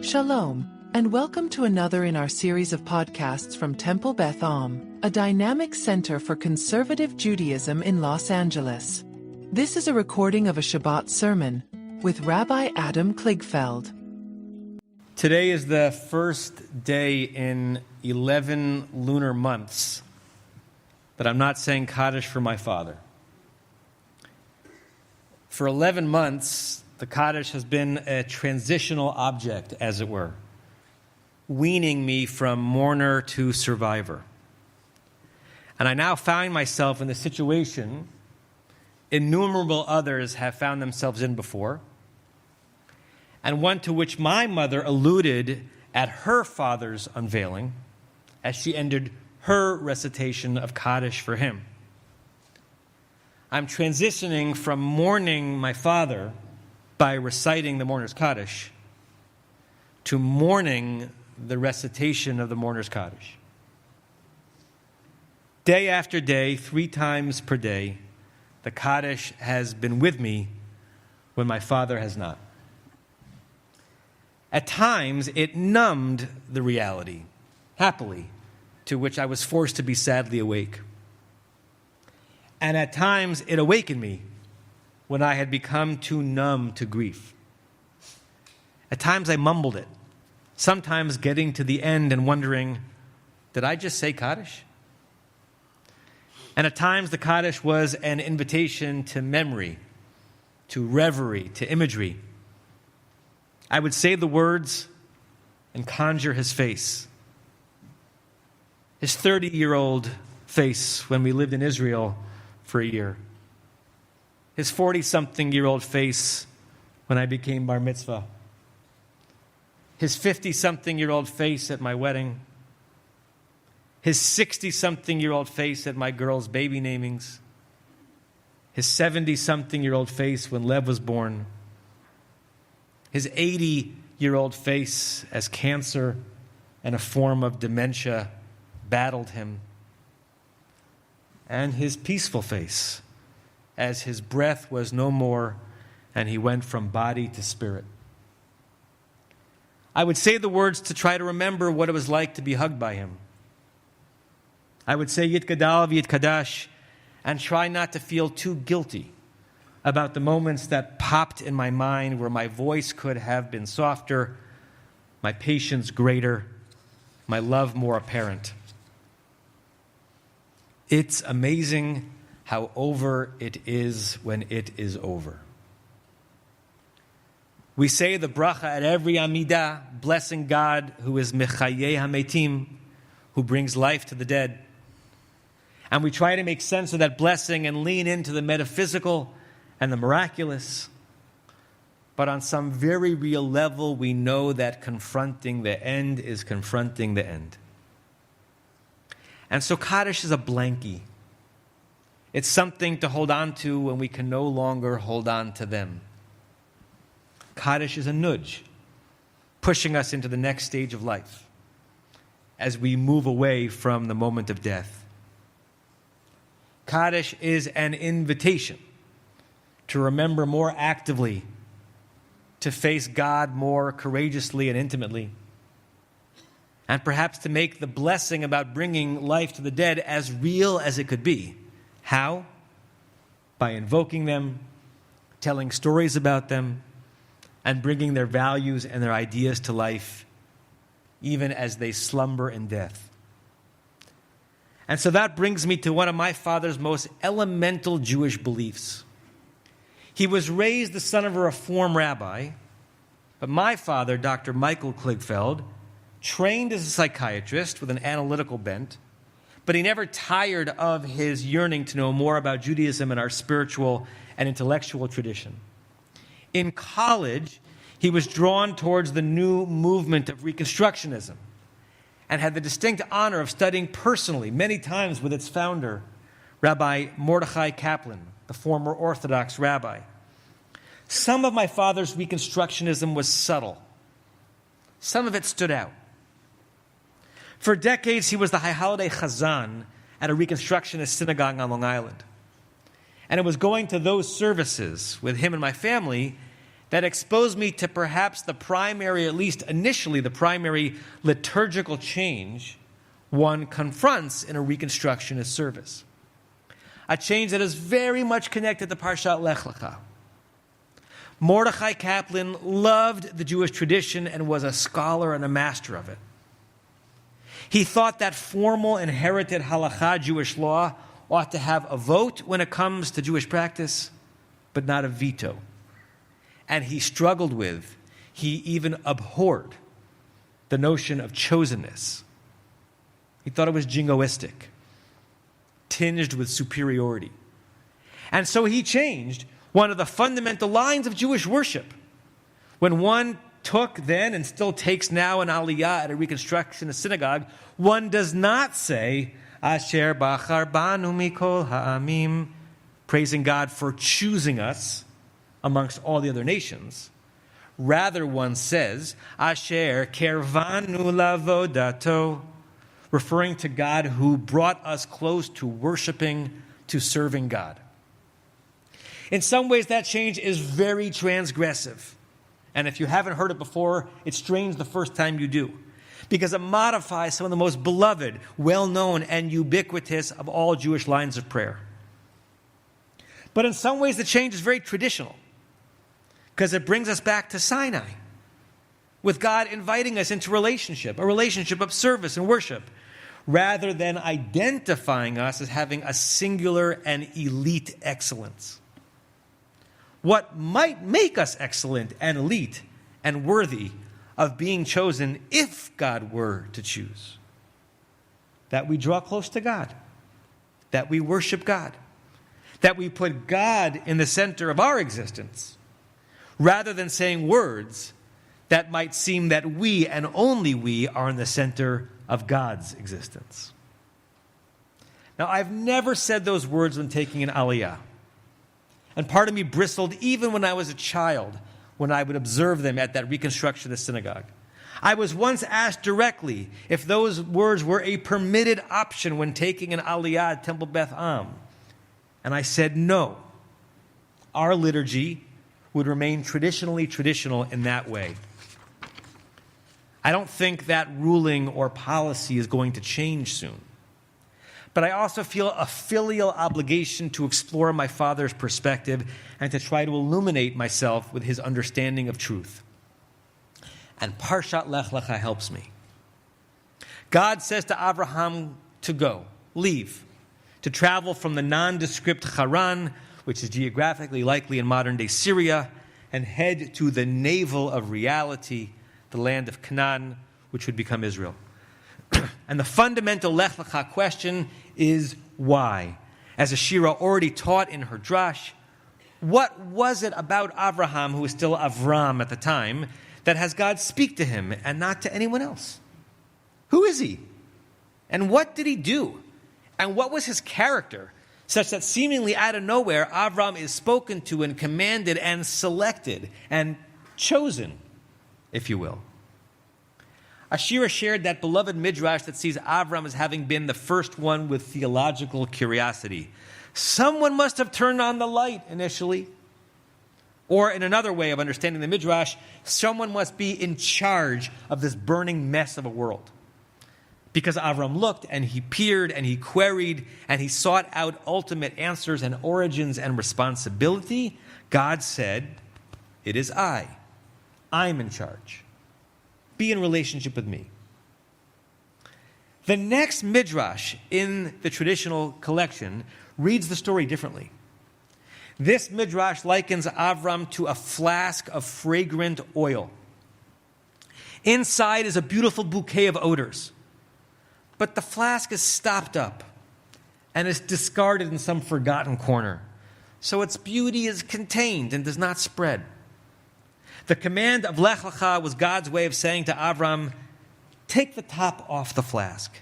Shalom, and welcome to another in our series of podcasts from Temple Beth, a dynamic center for conservative Judaism in Los Angeles. This is a recording of a Shabbat sermon with Rabbi Adam Kligfeld. Today is the first day in 11 lunar months that I'm not saying Kaddish for my father. For 11 months, the Kaddish has been a transitional object, as it were, weaning me from mourner to survivor. And I now find myself in the situation innumerable others have found themselves in before, and one to which my mother alluded at her father's unveiling as she ended her recitation of Kaddish for him. I'm transitioning from mourning my father by reciting the mourner's Kaddish to mourning the recitation of the mourner's Kaddish. Day after day, 3 times per day, the Kaddish has been with me when my father has not. At times, it numbed the reality, happily, to which I was forced to be sadly awake. And at times, it awakened me when I had become too numb to grief. At times, I mumbled it, sometimes getting to the end and wondering, did I just say Kaddish? And at times, the Kaddish was an invitation to memory, to reverie, to imagery. I would say the words and conjure his face. His 30-year-old face when we lived in Israel for a year. His 40-something-year-old face when I became bar mitzvah. His 50-something-year-old face at my wedding. His 60-something-year-old face at my girls' baby namings. His 70-something-year-old face when Lev was born. His 80-year-old face as cancer and a form of dementia battled him. And his peaceful face as his breath was no more and he went from body to spirit. I would say the words to try to remember what it was like to be hugged by him. I would say Yit Gadal v'Yit Kadash and try not to feel too guilty about the moments that popped in my mind where my voice could have been softer, my patience greater, my love more apparent. It's amazing how over it is when it is over. We say the bracha at every Amidah, blessing God who is Mechayeh HaMetim, who brings life to the dead. And we try to make sense of that blessing and lean into the metaphysical and the miraculous. But on some very real level, we know that confronting the end is confronting the end. And so Kaddish is a blankie. It's something to hold on to when we can no longer hold on to them. Kaddish is a nudge, pushing us into the next stage of life as we move away from the moment of death. Kaddish is an invitation to remember more actively, to face God more courageously and intimately, and perhaps to make the blessing about bringing life to the dead as real as it could be. How? By invoking them, telling stories about them, and bringing their values and their ideas to life, even as they slumber in death. And so that brings me to one of my father's most elemental Jewish beliefs. He was raised the son of a Reform rabbi, but my father, Dr. Michael Kligfeld, trained as a psychiatrist with an analytical bent, but he never tired of his yearning to know more about Judaism and our spiritual and intellectual tradition. In college, he was drawn towards the new movement of Reconstructionism and had the distinct honor of studying personally many times with its founder, Rabbi Mordechai Kaplan, the former Orthodox rabbi. Some of my father's Reconstructionism was subtle. Some of it stood out. For decades, he was the High Holiday Chazan at a Reconstructionist synagogue on Long Island. And it was going to those services with him and my family that exposed me to perhaps the primary, at least initially, the primary liturgical change one confronts in a Reconstructionist service. A change that is very much connected to Parshat Lech Lecha. Mordechai Kaplan loved the Jewish tradition and was a scholar and a master of it. He thought that formal inherited halakha Jewish law ought to have a vote when it comes to Jewish practice, but not a veto. And he struggled with, he even abhorred the notion of chosen-ness. He thought it was jingoistic, tinged with superiority. And so he changed one of the fundamental lines of Jewish worship. When one took then and still takes now an aliyah at a Reconstructionist synagogue, one does not say, Asher bachar banu mikol ha'amim, praising God for choosing us amongst all the other nations. Rather, one says, Asher kervanu lavodato, referring to God who brought us close to worshiping, to serving God. In some ways, that change is very transgressive. And if you haven't heard it before, it's strange the first time you do, because it modifies some of the most beloved, well-known, and ubiquitous of all Jewish lines of prayer. But in some ways, the change is very traditional, because it brings us back to Sinai, with God inviting us into a relationship of service and worship, rather than identifying us as having a singular and elite excellence. What might make us excellent and elite and worthy of being chosen if God were to choose? That we draw close to God, that we worship God, that we put God in the center of our existence, rather than saying words that might seem that we and only we are in the center of God's existence. Now, I've never said those words when taking an aliyah. And part of me bristled even when I was a child, when I would observe them at that Reconstructionist synagogue. I was once asked directly if those words were a permitted option when taking an aliyah at Temple Beth Am. And I said no. Our liturgy would remain traditionally traditional in that way. I don't think that ruling or policy is going to change soon. But I also feel a filial obligation to explore my father's perspective and to try to illuminate myself with his understanding of truth. And Parshat Lech Lecha helps me. God says to Abraham to go, leave, to travel from the nondescript Haran, which is geographically likely in modern-day Syria, and head to the navel of reality, the land of Canaan, which would become Israel. And the fundamental Lech Lecha question is why? As Ashira already taught in her drash, what was it about Avraham, who was still Avram at the time, that has God speak to him and not to anyone else? Who is he? And what did he do? And what was his character, such that seemingly out of nowhere, Avram is spoken to and commanded and selected and chosen, if you will? Ashira shared that beloved midrash that sees Avram as having been the first one with theological curiosity. Someone must have turned on the light initially. Or in another way of understanding the midrash, someone must be in charge of this burning mess of a world. Because Avram looked and he peered and he queried and he sought out ultimate answers and origins and responsibility, God said, "It is I. I'm in charge. Be in relationship with me." The next midrash in the traditional collection reads the story differently. This midrash likens Avram to a flask of fragrant oil. Inside is a beautiful bouquet of odors, but the flask is stopped up and is discarded in some forgotten corner, so its beauty is contained and does not spread. The command of Lech Lecha was God's way of saying to Avram, take the top off the flask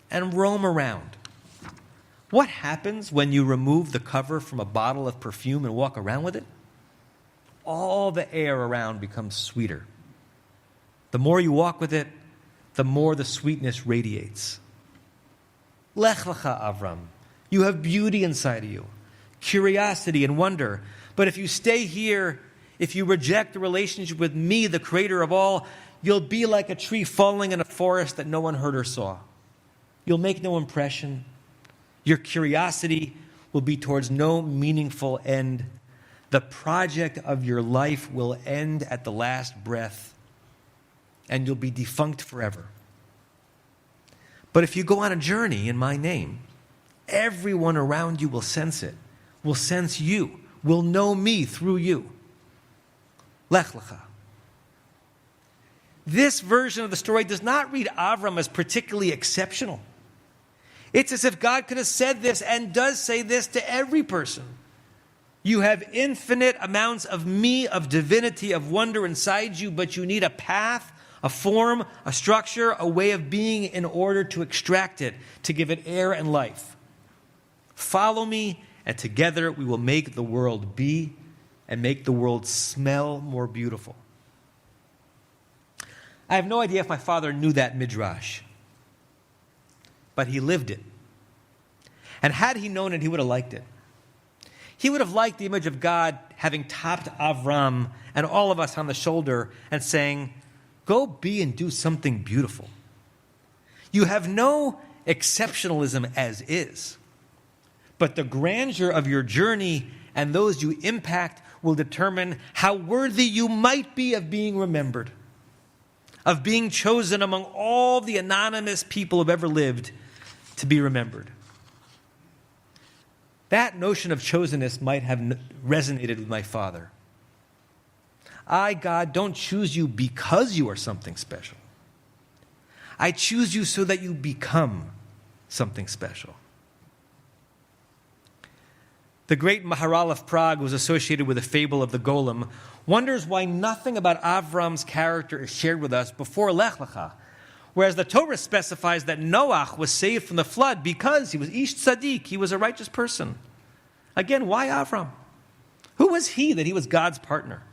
and roam around. What happens when you remove the cover from a bottle of perfume and walk around with it? All the air around becomes sweeter. The more you walk with it, the more the sweetness radiates. Lech Lecha, Avram. You have beauty inside of you, curiosity and wonder. But if you stay here If you reject the relationship with me, the creator of all, you'll be like a tree falling in a forest that no one heard or saw. You'll make no impression. Your curiosity will be towards no meaningful end. The project of your life will end at the last breath, and you'll be defunct forever. But if you go on a journey in my name, everyone around you will sense it, will sense you, will know me through you. Lech lecha. This version of the story does not read Avram as particularly exceptional. It's as if God could have said this and does say this to every person. You have infinite amounts of me, of divinity, of wonder inside you, but you need a path, a form, a structure, a way of being in order to extract it, to give it air and life. Follow me, and together we will make the world be and make the world smell more beautiful. I have no idea if my father knew that midrash, but he lived it. And had he known it, he would have liked it. He would have liked the image of God having topped Avram and all of us on the shoulder and saying, go be and do something beautiful. You have no exceptionalism as is, but the grandeur of your journey and those you impact will determine how worthy you might be of being remembered, of being chosen among all the anonymous people who've ever lived to be remembered. That notion of chosenness might have resonated with my father. I, God, don't choose you because you are something special. I choose you so that you become something special. The great Maharal of Prague, who was associated with the fable of the golem, wonders why nothing about Avram's character is shared with us before Lech Lecha, whereas the Torah specifies that Noach was saved from the flood because he was Ish Tzaddik, he was a righteous person. Again, why Avram? Who was he that he was God's partner?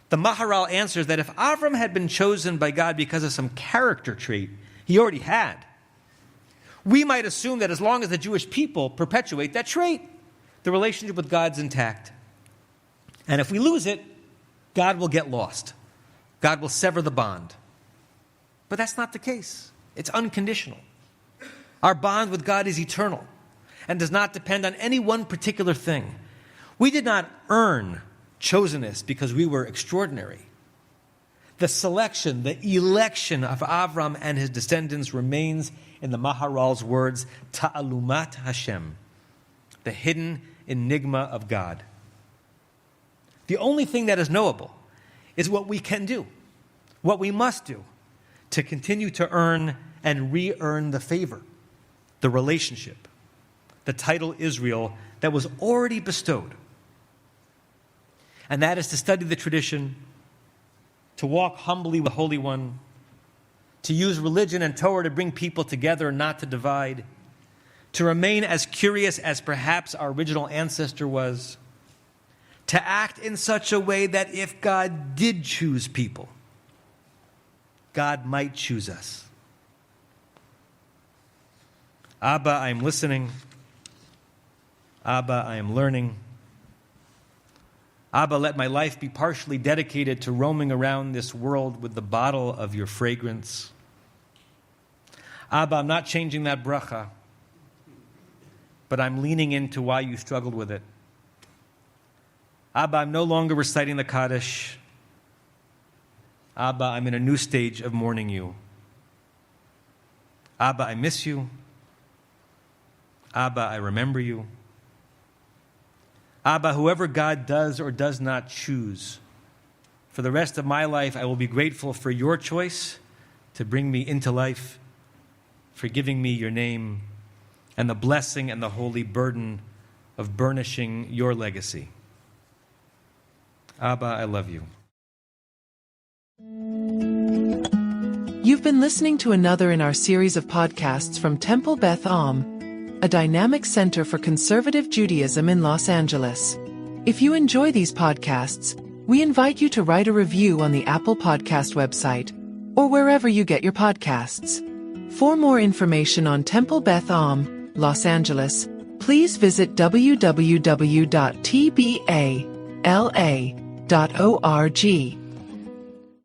The Maharal answers that if Avram had been chosen by God because of some character trait he already had, we might assume that as long as the Jewish people perpetuate that trait, the relationship with God's intact. And if we lose it, God will get lost. God will sever the bond. But that's not the case. It's unconditional. Our bond with God is eternal and does not depend on any one particular thing. We did not earn chosenness because we were extraordinary. The selection, the election of Avram and his descendants remains in the Maharal's words, Ta'alumat Hashem, the hidden enigma of God. The only thing that is knowable is what we can do, what we must do to continue to earn and re-earn the favor, the relationship, the title Israel that was already bestowed. And that is to study the tradition, to walk humbly with the Holy One, to use religion and Torah to bring people together and not to divide, to remain as curious as perhaps our original ancestor was, to act in such a way that if God did choose people, God might choose us. Abba, I am listening. Abba, I am learning. Abba, let my life be partially dedicated to roaming around this world with the bottle of your fragrance. Abba, I'm not changing that bracha, but I'm leaning into why you struggled with it. Abba, I'm no longer reciting the Kaddish. Abba, I'm in a new stage of mourning you. Abba, I miss you. Abba, I remember you. Abba, whoever God does or does not choose, for the rest of my life I will be grateful for your choice to bring me into life, for giving me your name, and the blessing and the holy burden of burnishing your legacy. Abba, I love you. You've been listening to another in our series of podcasts from Temple Beth Am, a dynamic center for conservative Judaism in Los Angeles. If you enjoy these podcasts, we invite you to write a review on the Apple Podcast website or wherever you get your podcasts. For more information on Temple Beth Am, Los Angeles, please visit www.tba la.org.